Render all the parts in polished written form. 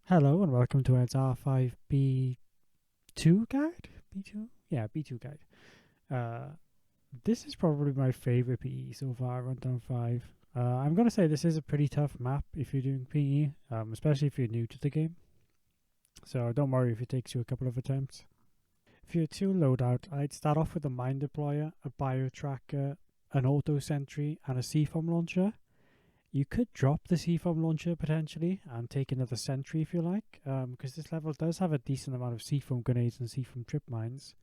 Hello and welcome to Ed's R5B2 guide? B2? Yeah, B2 guide. Uh, this is probably my favorite PE so far, Rundown 5. I'm going to say this is a pretty tough map if you're doing PE, especially if you're new to the game. So don't worry if it takes you a couple of attempts. For your tool loadout, I'd start off with a mine deployer, a bio tracker, an auto sentry, and a C-foam launcher. You could drop the C-foam launcher potentially and take another sentry if you like, because this level does have a decent amount of C-foam grenades and C-foam trip mines.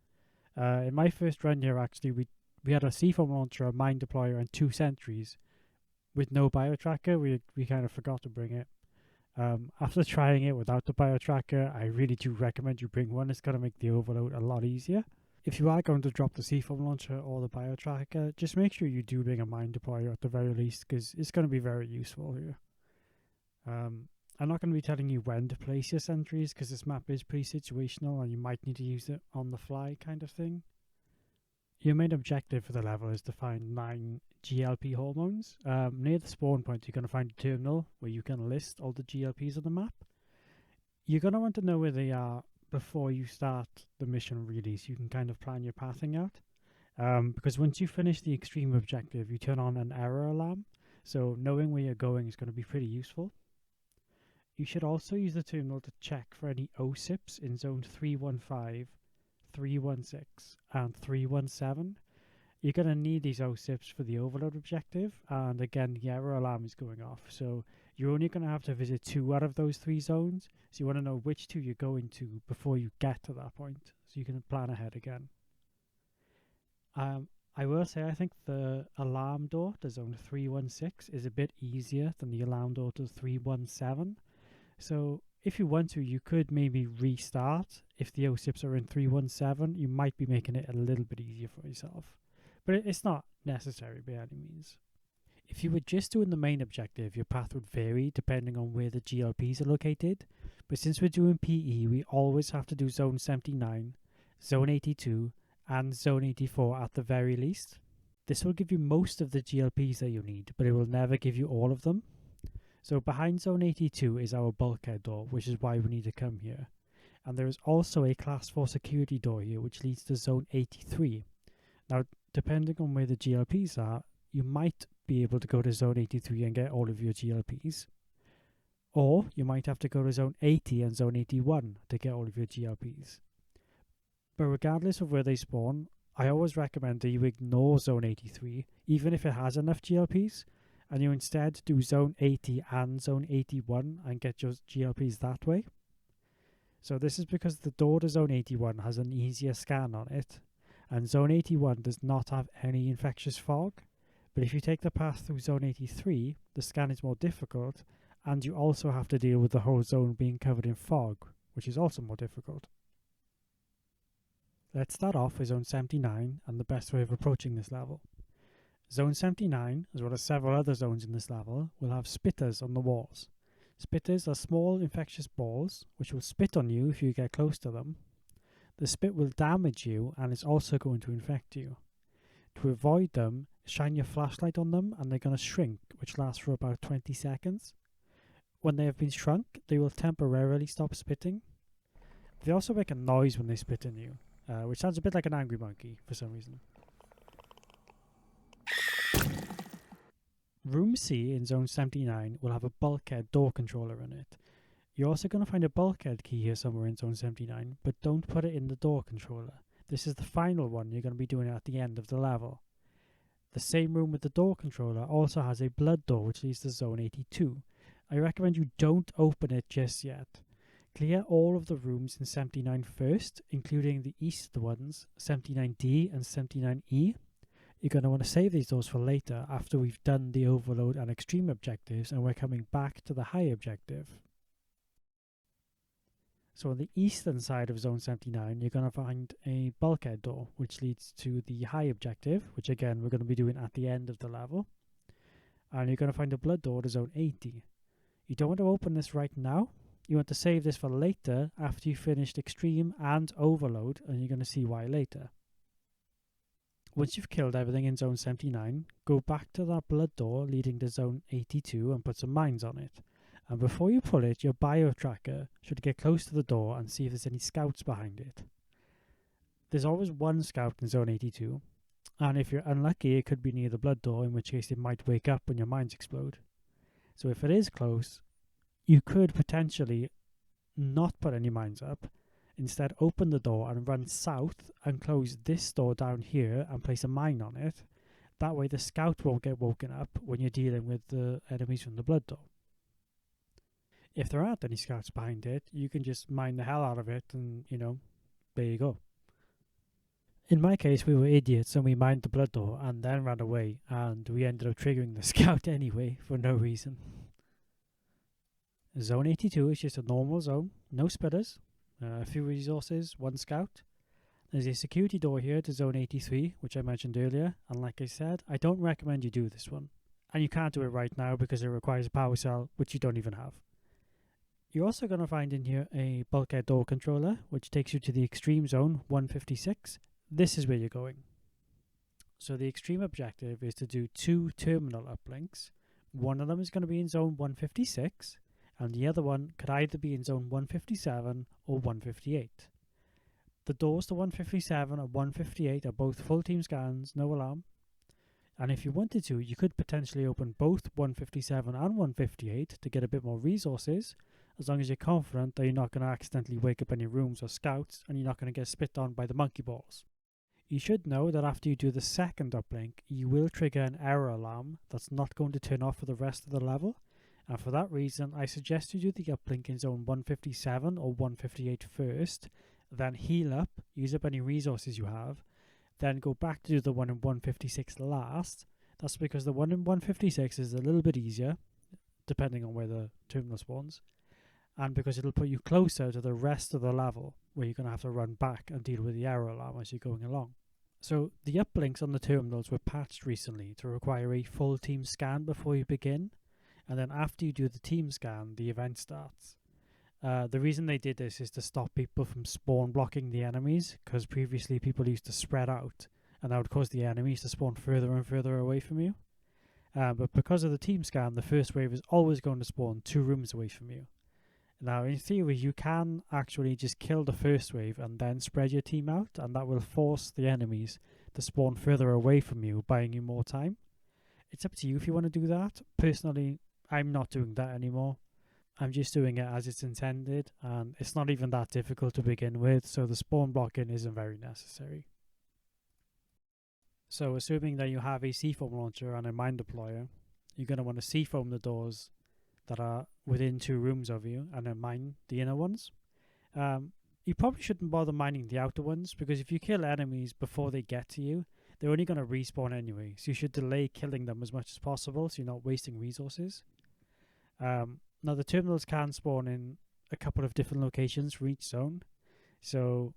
In my first run here, actually, we had a C-foam launcher, a mine deployer, and 2 sentries with no bio tracker. We kind of forgot to bring it. After trying it without the bio tracker, I really do recommend you bring one. It's going to make the overload a lot easier. If you are going to drop the C-foam launcher or the bio tracker, just make sure you do bring a mine deployer at the very least, because it's going to be very useful here. I'm not going to be telling you when to place your sentries, because this map is pretty situational and you might need to use it on the fly kind of thing. Your main objective for the level is to find 9 GLP hormones. Near the spawn point, you're going to find a terminal where you can list all the GLPs on the map. You're going to want to know where they are before you start the mission really, so you can kind of plan your pathing out. Because once you finish the extreme objective, you turn on an error alarm, so knowing where you're going is going to be pretty useful. You should also use the terminal to check for any OSIPs in zone 315, 316, and 317. You're going to need these OSIPs for the overload objective, and again, the error alarm is going off, so you're only going to have to visit 2 out of those 3 zones, so you want to know which 2 you're going to before you get to that point, so you can plan ahead again. I will say I think the alarm door to zone 316 is a bit easier than the alarm door to 317, so if you want to, you could maybe restart. If the OSIPs are in 317, you might be making it a little bit easier for yourself. But it's not necessary by any means. If you were just doing the main objective, your path would vary depending on where the GLPs are located. But since we're doing PE, we always have to do Zone 79, Zone 82, and Zone 84 at the very least. This will give you most of the GLPs that you need, but it will never give you all of them. So behind Zone 82 is our bulkhead door, which is why we need to come here. And there is also a Class 4 security door here, which leads to Zone 83. Now, depending on where the GLPs are, you might be able to go to Zone 83 and get all of your GLPs. Or you might have to go to Zone 80 and Zone 81 to get all of your GLPs. But regardless of where they spawn, I always recommend that you ignore Zone 83, even if it has enough GLPs, and you instead do Zone 80 and Zone 81 and get your GLPs that way. So this is because the door to Zone 81 has an easier scan on it, and Zone 81 does not have any infectious fog. But if you take the path through Zone 83, the scan is more difficult, and you also have to deal with the whole zone being covered in fog, which is also more difficult. Let's start off with Zone 79 and the best way of approaching this level. Zone 79, as well as several other zones in this level, will have spitters on the walls. Spitters are small infectious balls which will spit on you if you get close to them. The spit will damage you and is also going to infect you. To avoid them, shine your flashlight on them and they're going to shrink, which lasts for about 20 seconds. When they have been shrunk, they will temporarily stop spitting. They also make a noise when they spit in you, which sounds a bit like an angry monkey for some reason. Room C in Zone 79 will have a bulkhead door controller in it. You're also going to find a bulkhead key here somewhere in Zone 79, but don't put it in the door controller. This is the final one you're going to be doing at the end of the level. The same room with the door controller also has a blood door which leads to Zone 82. I recommend you don't open it just yet. Clear all of the rooms in 79 first, including the east ones, 79D and 79E. You're going to want to save these doors for later after we've done the overload and extreme objectives and we're coming back to the high objective. So on the eastern side of Zone 79, you're going to find a bulkhead door, which leads to the high objective, which again, we're going to be doing at the end of the level. And you're going to find a blood door to Zone 80. You don't want to open this right now. You want to save this for later after you've finished extreme and overload, and you're going to see why later. Once you've killed everything in Zone 79, go back to that blood door leading to Zone 82 and put some mines on it. And before you pull it, your bio tracker should get close to the door and see if there's any scouts behind it. There's always one scout in Zone 82, and if you're unlucky, it could be near the blood door, in which case it might wake up when your mines explode. So if it is close, you could potentially not put any mines up, instead open the door and run south and close this door down here and place a mine on it. That way the scout won't get woken up when you're dealing with the enemies from the blood door. If there aren't any scouts behind it, you can just mine the hell out of it and, there you go. In my case, we were idiots and we mined the blood door and then ran away, and we ended up triggering the scout anyway for no reason. Zone 82 is just a normal zone, no spitters, a few resources, one scout. There's a security door here to Zone 83, which I mentioned earlier, and like I said, I don't recommend you do this one. And you can't do it right now because it requires a power cell, which you don't even have. You're also going to find in here a bulkhead door controller, which takes you to the extreme zone 156. This is where you're going. So the extreme objective is to do 2 terminal uplinks. One of them is going to be in zone 156, and the other one could either be in zone 157 or 158. The doors to 157 and 158 are both full team scans, no alarm. And if you wanted to, you could potentially open both 157 and 158 to get a bit more resources, as long as you're confident that you're not going to accidentally wake up any rooms or scouts and you're not going to get spit on by the monkey balls. You should know that after you do the second uplink, you will trigger an error alarm that's not going to turn off for the rest of the level, and for that reason I suggest you do the uplink in zone 157 or 158 first, then heal up, use up any resources you have, then go back to do the one in 156 last. That's because the one in 156 is a little bit easier, depending on where the terminal spawns, and because it'll put you closer to the rest of the level, where you're going to have to run back and deal with the error alarm as you're going along. So the uplinks on the terminals were patched recently to require a full team scan before you begin, and then after you do the team scan, the event starts. The reason they did this is to stop people from spawn blocking the enemies, because previously people used to spread out, and that would cause the enemies to spawn further and further away from you. But because of the team scan, the first wave is always going to spawn 2 rooms away from you. Now, in theory, you can actually just kill the first wave and then spread your team out, and that will force the enemies to spawn further away from you, buying you more time. It's up to you if you want to do that. Personally, I'm not doing that anymore. I'm just doing it as it's intended, and it's not even that difficult to begin with, so the spawn blocking isn't very necessary. So, assuming that you have a C-foam launcher and a mine deployer, you're going to want to C-foam the doors that are within 2 rooms of you and then mine the inner ones. You probably shouldn't bother mining the outer ones, because if you kill enemies before they get to you, they're only going to respawn anyway, so you should delay killing them as much as possible so you're not wasting resources. Now the terminals can spawn in a couple of different locations for each zone, so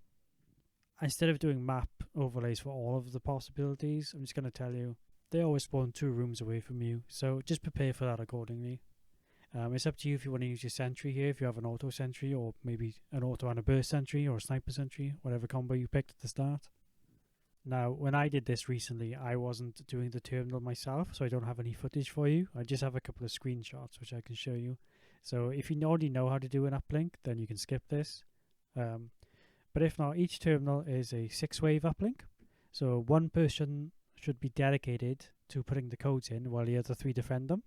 instead of doing map overlays for all of the possibilities, I'm just going to tell you they always spawn 2 rooms away from you, so just prepare for that accordingly. It's up to you if you want to use your sentry here, if you have an auto sentry, or maybe an auto and a burst sentry, or a sniper sentry, whatever combo you picked at the start. Now, when I did this recently, I wasn't doing the terminal myself, so I don't have any footage for you. I just have a couple of screenshots which I can show you. So if you already know how to do an uplink, then you can skip this. But if not, each terminal is a 6-wave uplink. So one person should be dedicated to putting the codes in while the other 3 defend them.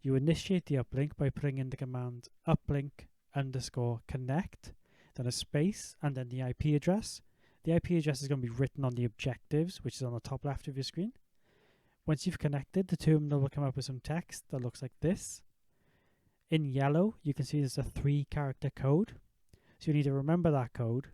You initiate the uplink by putting in the command uplink_connect, then a space, and then the IP address. The IP address is going to be written on the objectives, which is on the top left of your screen. Once you've connected, the terminal will come up with some text that looks like this. In yellow, you can see there's a 3-character code. So you need to remember that code,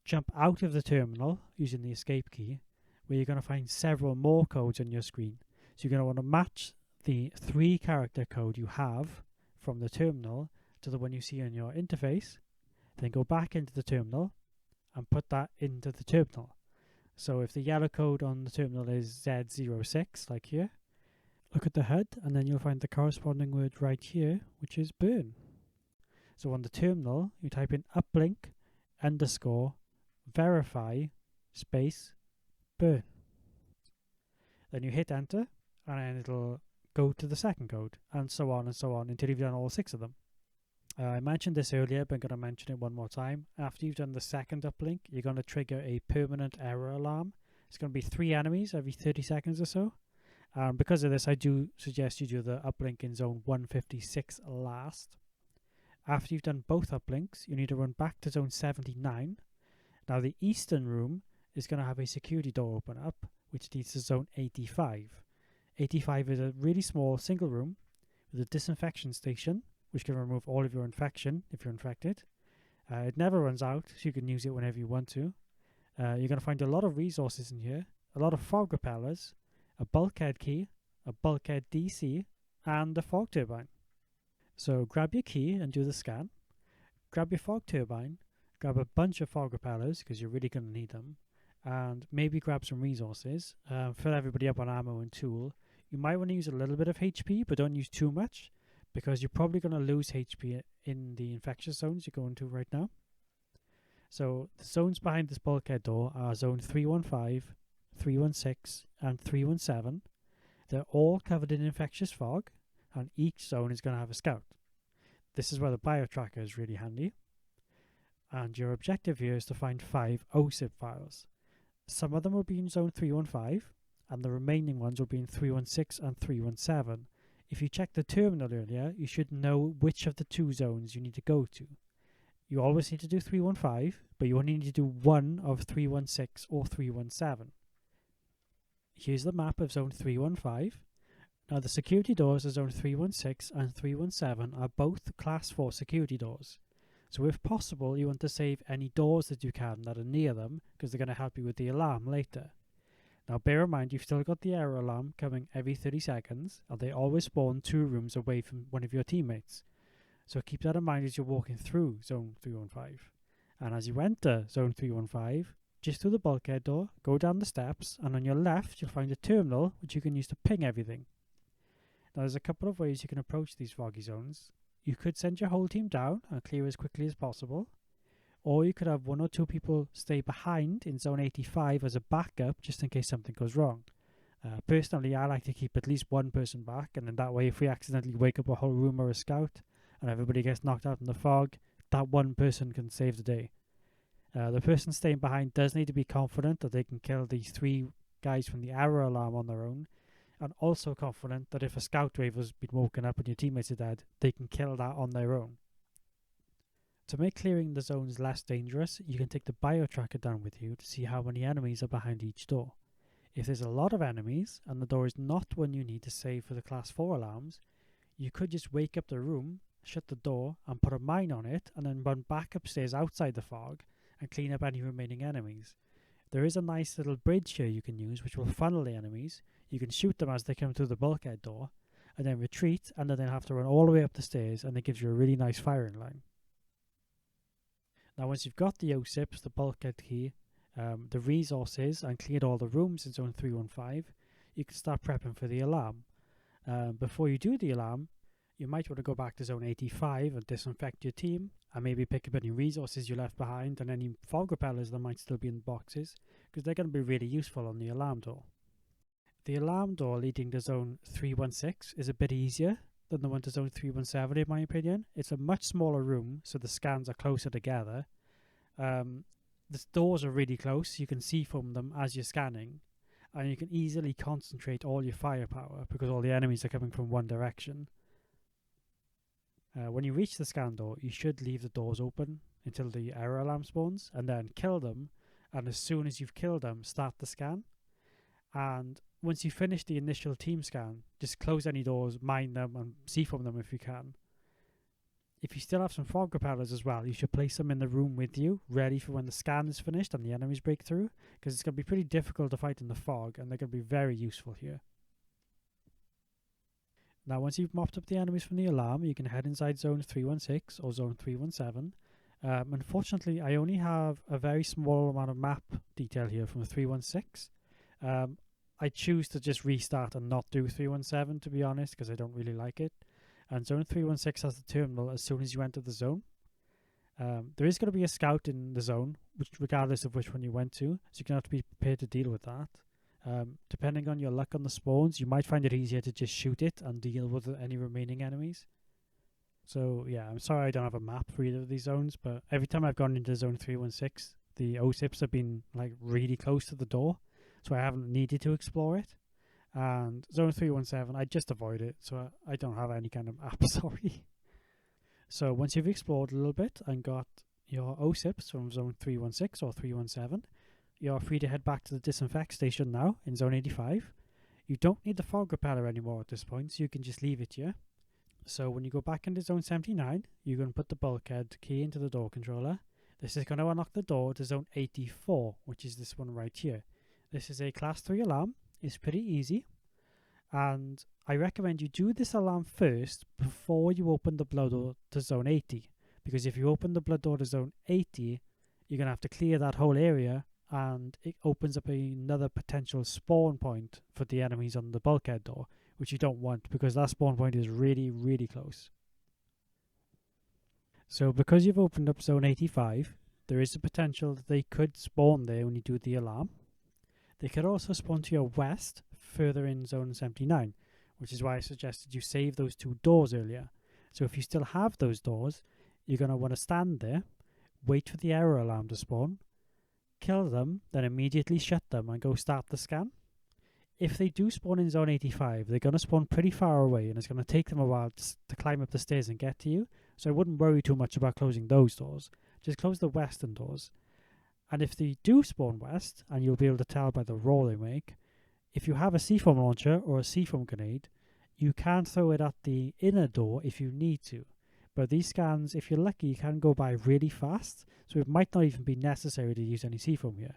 jump out of the terminal using the escape key, where you're going to find several more codes on your screen. So you're going to want to match the 3-character code you have from the terminal to the one you see on your interface, then go back into the terminal and put that into the terminal. So if the yellow code on the terminal is Z06, like here, look at the HUD and then you'll find the corresponding word right here, which is burn. So on the terminal, you type in uplink_verify space burn. Then you hit enter, and then it'll go to the second code, and so on until you've done all 6 of them. I mentioned this earlier, but I'm going to mention it one more time. After you've done the second uplink, you're going to trigger a permanent error alarm. It's going to be 3 enemies every 30 seconds or so. Because of this, I do suggest you do the uplink in zone 156 last. After you've done both uplinks, you need to run back to zone 79. Now the eastern room is going to have a security door open up, which leads to zone 85. 85 is a really small single room with a disinfection station, which can remove all of your infection if you're infected. It never runs out, so you can use it whenever you want to. You're going to find a lot of resources in here, a lot of fog repellers, a bulkhead key, a bulkhead DC, and a fog turbine. So grab your key and do the scan. Grab your fog turbine, grab a bunch of fog repellers, because you're really going to need them, and maybe grab some resources. Fill everybody up on ammo and tool. You might want to use a little bit of HP, but don't use too much, because you're probably going to lose HP in the infectious zones you're going to right now. So the zones behind this bulkhead door are zone 315, 316, and 317. They're all covered in infectious fog, and each zone is going to have a scout. This is where the biotracker is really handy. And your objective here is to find 5 OSIP files. Some of them will be in zone 315, and the remaining ones will be in 316 and 317. If you checked the terminal earlier, you should know which of the 2 zones you need to go to. You always need to do 315, but you only need to do one of 316 or 317. Here's the map of zone 315. Now the security doors of zone 316 and 317 are both class 4 security doors. So if possible, you want to save any doors that you can that are near them, because they're going to help you with the alarm later. Now bear in mind, you've still got the error alarm coming every 30 seconds, and they always spawn 2 rooms away from one of your teammates. So keep that in mind as you're walking through zone 315. And as you enter zone 315, just through the bulkhead door, go down the steps, and on your left you'll find a terminal which you can use to ping everything. Now there's a couple of ways you can approach these foggy zones. You could send your whole team down and clear as quickly as possible, or you could have 1 or 2 people stay behind in zone 85 as a backup just in case something goes wrong. Personally, I like to keep at least 1 person back, and then that way if we accidentally wake up a whole room or a scout and everybody gets knocked out in the fog, that 1 person can save the day. The person staying behind does need to be confident that they can kill these 3 guys from the error alarm on their own, and also confident that if a scout wave has been woken up and your teammates are dead, they can kill that on their own. To make clearing the zones less dangerous, you can take the biotracker down with you to see how many enemies are behind each door. If there's a lot of enemies and the door is not one you need to save for the class 4 alarms, you could just wake up the room, shut the door and put a mine on it, and then run back upstairs outside the fog and clean up any remaining enemies. There is a nice little bridge here you can use which will funnel the enemies. You can shoot them as they come through the bulkhead door, and then retreat, and then have to run all the way up the stairs, and it gives you a really nice firing line. Now once you've got the OSIPs, the bulkhead key, the resources, and cleared all the rooms in zone 315, you can start prepping for the alarm. Before you do the alarm, you might want to go back to zone 85 and disinfect your team, and maybe pick up any resources you left behind and any fog repellers that might still be in boxes, because they're going to be really useful on the alarm door. The alarm door leading to zone 316 is a bit easier than the one to zone 317 in my opinion. It's a much smaller room, so the scans are closer together. The doors are really close, you can see from them as you're scanning, and you can easily concentrate all your firepower because all the enemies are coming from one direction. When you reach the scan door, you should leave the doors open until the error alarm spawns, and then kill them, and as soon as you've killed them, start the scan. And once you finish the initial team scan, just close any doors, mine them, and see from them if you can. If you still have some fog repellers as well, you should place them in the room with you, ready for when the scan is finished and the enemies break through, because it's going to be pretty difficult to fight in the fog, and they're going to be very useful here. Now once you've mopped up the enemies from the alarm, you can head inside zone 316 or zone 317. Unfortunately, I only have a very small amount of map detail here from 316. I choose to just restart and not do 317 to be honest, because I don't really like it. And zone 316 has the terminal as soon as you enter the zone. There is going to be a scout in the zone, regardless of which one you went to, so you're going to have to be prepared to deal with that. Depending on your luck on the spawns, you might find it easier to just shoot it and deal with any remaining enemies. So yeah, I'm sorry I don't have a map for either of these zones, but every time I've gone into zone 316, the OSIPs have been like really close to the door, so I haven't needed to explore it. And zone 317, I just avoid it, so I don't have any kind of map, sorry. So once you've explored a little bit and got your OSIPs from zone 316 or 317, you're free to head back to the disinfect station now in zone 85. You don't need the fog repeller anymore at this point, so you can just leave it here. So when you go back into zone 79, you're going to put the bulkhead key into the door controller. This is going to unlock the door to zone 84, which is this one right here. This is a class 3 alarm. It's pretty easy. And I recommend you do this alarm first before you open the blood door to zone 80. Because if you open the blood door to zone 80, you're going to have to clear that whole area, and it opens up another potential spawn point for the enemies on the bulkhead door, which you don't want because that spawn point is really, really close. So because you've opened up zone 85, there is a potential that they could spawn there when you do the alarm. They could also spawn to your west, further in zone 79, which is why I suggested you save those two doors earlier. So if you still have those doors, you're going to want to stand there, wait for the error alarm to spawn, kill them, then immediately shut them and go start the scan. If they do spawn in zone 85, they're going to spawn pretty far away, and it's going to take them a while to climb up the stairs and get to you. So I wouldn't worry too much about closing those doors. Just close the western doors. And if they do spawn west, and you'll be able to tell by the roar they make, if you have a C-foam launcher or a C-foam grenade, you can throw it at the inner door if you need to. But these scans, if you're lucky, can go by really fast, so it might not even be necessary to use any C-foam here.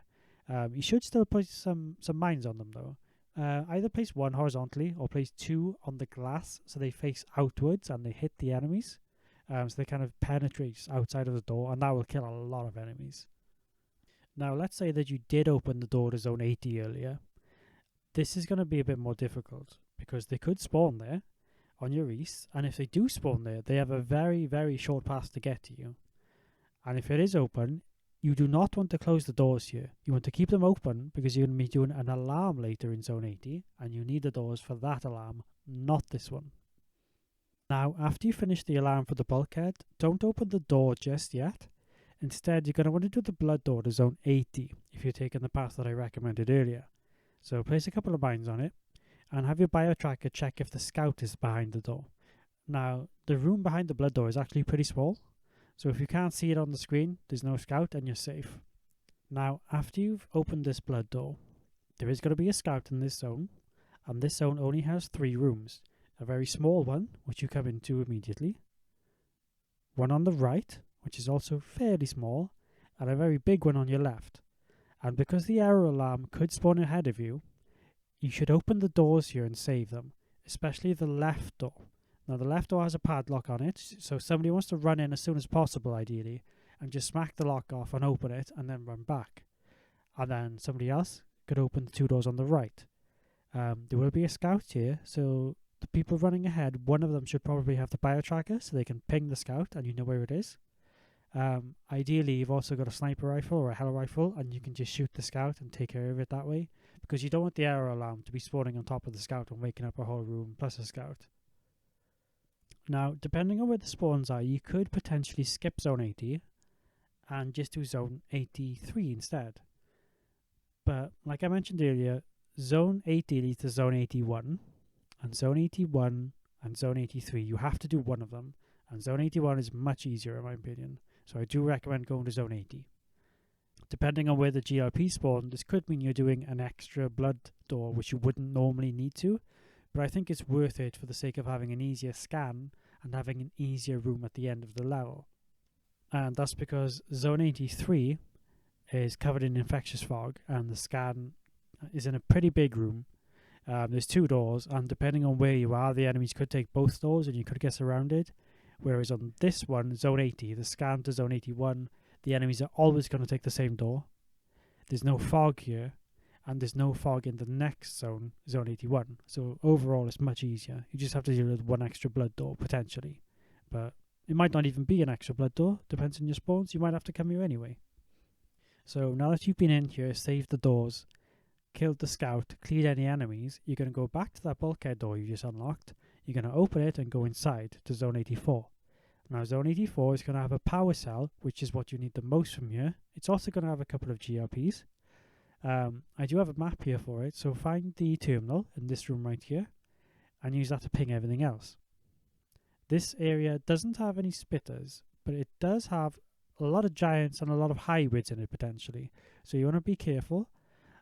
You should still put some mines on them though. Either place one horizontally or place two on the glass so they face outwards and they hit the enemies. So they kind of penetrate outside of the door, and that will kill a lot of enemies. Now let's say that you did open the door to zone 80 earlier. This is going to be a bit more difficult because they could spawn there on your east, and if they do spawn there, they have a very, very short path to get to you. And if it is open, you do not want to close the doors here. You want to keep them open because you're going to be doing an alarm later in zone 80, and you need the doors for that alarm, not this one. Now, after you finish the alarm for the bulkhead, don't open the door just yet. Instead, you're going to want to do the blood door to zone 80 if you're taking the path that I recommended earlier. So place a couple of mines on it, and have your bio tracker check if the scout is behind the door. Now, the room behind the blood door is actually pretty small, so if you can't see it on the screen, there's no scout and you're safe. Now, after you've opened this blood door, there is going to be a scout in this zone, and this zone only has 3 rooms. A very small one, which you come into immediately, one on the right, which is also fairly small, and a very big one on your left. And because the error alarm could spawn ahead of you, you should open the doors here and save them, especially the left door. Now the left door has a padlock on it, so somebody wants to run in as soon as possible ideally, and just smack the lock off and open it and then run back. And then somebody else could open the 2 doors on the right. There will be a scout here, so the people running ahead, one of them should probably have the bio tracker so they can ping the scout and you know where it is. Ideally, you've also got a sniper rifle or a hell rifle, and you can just shoot the scout and take care of it that way, because you don't want the error alarm to be spawning on top of the scout and waking up a whole room plus a scout. Now, depending on where the spawns are, you could potentially skip zone 80 and just do zone 83 instead. But like I mentioned earlier, zone 80 leads to zone 81, and zone 81 and zone 83, you have to do one of them, and zone 81 is much easier in my opinion. So I do recommend going to zone 80. Depending on where the GLP spawn, this could mean you're doing an extra blood door, which you wouldn't normally need to, but I think it's worth it for the sake of having an easier scan and having an easier room at the end of the level. And that's because zone 83 is covered in infectious fog, and the scan is in a pretty big room. There's 2 doors, and depending on where you are, the enemies could take both doors and you could get surrounded. Whereas on this one, zone 80, the scan to zone 81, the enemies are always going to take the same door. There's no fog here, and there's no fog in the next zone, zone 81. So overall, it's much easier. You just have to deal with 1 extra blood door, potentially. But it might not even be an extra blood door, depends on your spawns. You might have to come here anyway. So now that you've been in here, save the doors. killed the scout, cleared any enemies, you're going to go back to that bulkhead door you just unlocked. You're going to open it and go inside to Zone 84. Now, Zone 84 is going to have a power cell, which is what you need the most from here. It's also going to have a couple of GLPs. I do have a map here for it, so find the terminal in this room right here and use that to ping everything else. This area doesn't have any spitters, but it does have a lot of giants and a lot of hybrids in it potentially. So you want to be careful.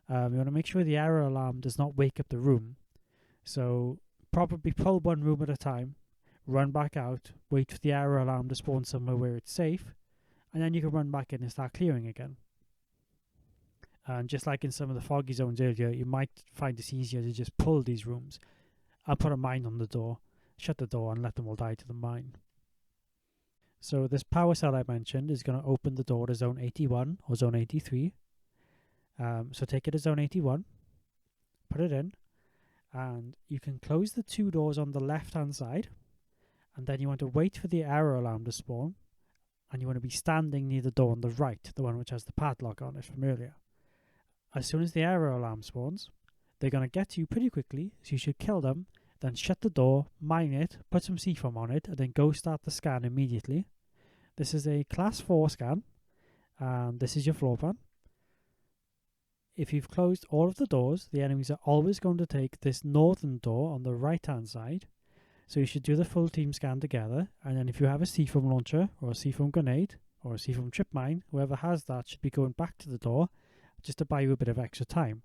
You want to make sure the error alarm does not wake up the room. So probably pull one room at a time, run back out, wait for the error alarm to spawn somewhere where it's safe, and then you can run back in and start clearing again. And just like in some of the foggy zones earlier, you might find it's easier to just pull these rooms and put a mine on the door, shut the door and let them all die to the mine. So this power cell I mentioned is going to open the door to Zone 81 or Zone 83. So take it to Zone 81, put it in, and you can close the two doors on the left hand side, and then you want to wait for the error alarm to spawn, and you want to be standing near the door on the right, the one which has the padlock on it from earlier. As soon as the error alarm spawns, they're going to get to you pretty quickly, so you should kill them, then shut the door, mine it, put some C-foam on it, and then go start the scan immediately. This is a Class 4 scan, and this is your floor plan. If you've closed all of the doors, the enemies are always going to take this northern door on the right-hand side, so you should do the full team scan together, and then if you have a C-foam launcher, or a C-foam grenade, or a C-foam trip mine, whoever has that should be going back to the door, just to buy you a bit of extra time.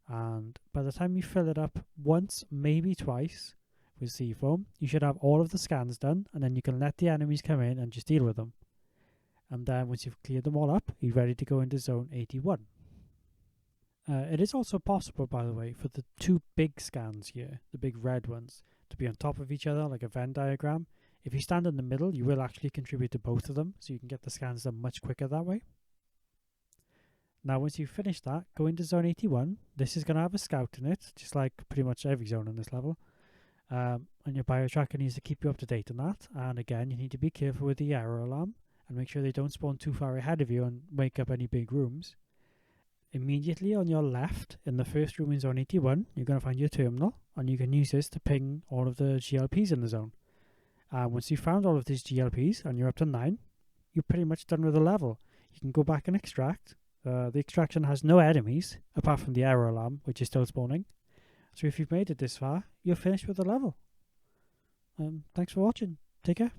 And by the time you fill it up once, maybe twice with C-foam, you should have all of the scans done, and then you can let the enemies come in and just deal with them. And then once you've cleared them all up, you're ready to go into Zone 81. It is also possible, by the way, for the two big scans here, the big red ones, to be on top of each other like a Venn diagram. If you stand in the middle, you will actually contribute to both of them, so you can get the scans done much quicker that way. Now, once you've finished that, go into Zone 81. This is going to have a scout in it, just like pretty much every zone in this level. And your biotracker needs to keep you up to date on that. And again, you need to be careful with the error alarm and make sure they don't spawn too far ahead of you and wake up any big rooms. Immediately on your left, in the first room in Zone 81, you're going to find your terminal, and you can use this to ping all of the GLPs in the zone. Once you've found all of these GLPs, and you're up to 9, you're pretty much done with the level. You can go back and extract. The extraction has no enemies, apart from the error alarm, which is still spawning. So if you've made it this far, you're finished with the level. Thanks for watching. Take care.